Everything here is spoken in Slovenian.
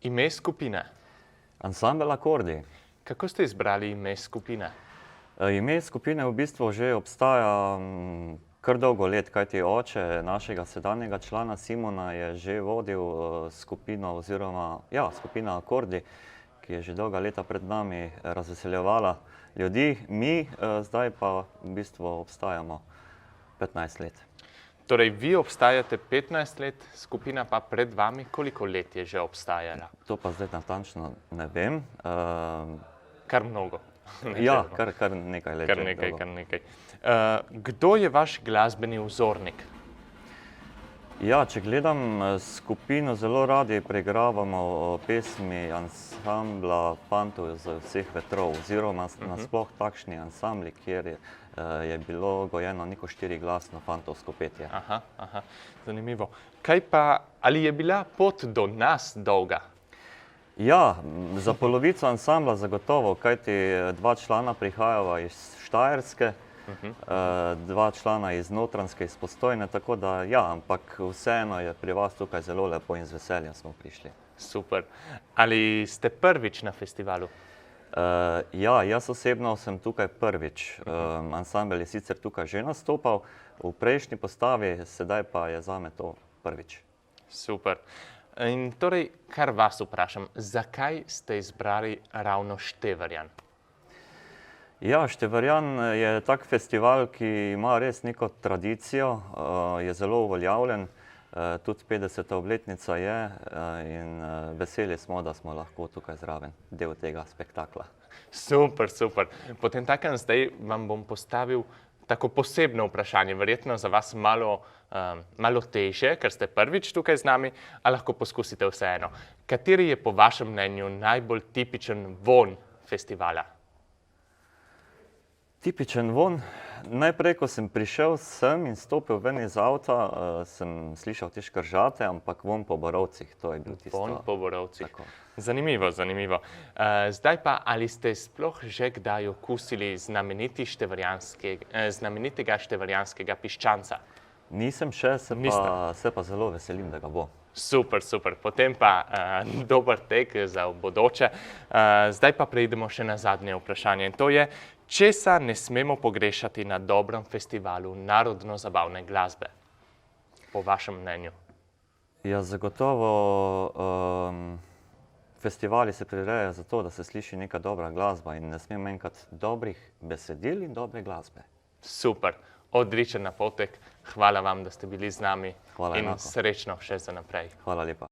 Ime skupine. Ansambel Akordi. Kako ste izbrali ime skupine? Ime skupine v bistvu že obstaja kar dolgo let, kajti oče našega sedanjega člana Simona je že vodil skupino oziroma skupina Akordi, ki je že dolga leta pred nami razveseljevala ljudi. Mi zdaj pa v bistvu obstajamo 15 let. Torej, vi obstajate 15 let, skupina pa pred vami koliko let je že obstajala? To pa zdaj natančno ne vem. Kar mnogo. Ja, kar nekaj let. Kar nekaj. Kdo je vaš glasbeni vzornik? Ja, če gledam skupino, zelo radi preigravamo pesmi ansambla Fantov z vseh vetrov oziroma nasploh takšni ansambli, kjer je bilo gojeno neko štiriglasno fantovsko petje. Aha, zanimivo. Kaj pa, ali je bila pot do nas dolga? Ja, za polovico ansambla zagotovo, kajti dva člana prihajava iz Štajerske, dva člana iz Notranjske, iz Postojne, tako da ja, ampak vseeno je pri vas tukaj zelo lepo in z veseljem smo prišli. Super. Ali ste prvič na festivalu? Ja, jaz osebno sem tukaj prvič. Ansambel je sicer tukaj že nastopal v prejšnji postavi, sedaj pa je zame to prvič. Super. In torej, kar vas vprašam, zakaj ste izbrali ravno Števerjan? Ja, Števerjan je tak festival, ki ima res neko tradicijo, je zelo uveljavljen, tudi 50. obletnica je in veseli smo, da smo lahko tukaj zraven, del tega spektakla. Super, super. Potem takem zdaj vam bom postavil tako posebno vprašanje, verjetno za vas malo težje, ker ste prvič tukaj z nami, a lahko poskusite vseeno. Kateri je po vašem mnenju najbolj tipičen vonj festivala? Tipičen vonj? Najprej, ko sem prišel sem in stopil ven iz avta, sem slišal te škržate, ampak vonj po borovcih, to je bil tisto. Vonj po borovcih. Zanimivo, zanimivo. Zdaj pa, ali ste sploh že kdaj okusili znamenitega števerjanskega piščanca? Nisem še, se pa zelo veselim, da ga bo. Super, super. Potem pa dober tek za bodoče. Zdaj pa preidemo še na zadnje vprašanje. In to je, česa ne smemo pogrešati na dobrem festivalu narodno-zabavne glasbe? Po vašem mnenju. Ja, zagotovo festivali se prirejajo zato, da se sliši neka dobra glasba in ne sme manjkati dobrih besedil in dobre glasbe. Super. Odličen napotek. Hvala vam, da ste bili z nami. Hvala enako. In srečno še za naprej. Hvala lepa.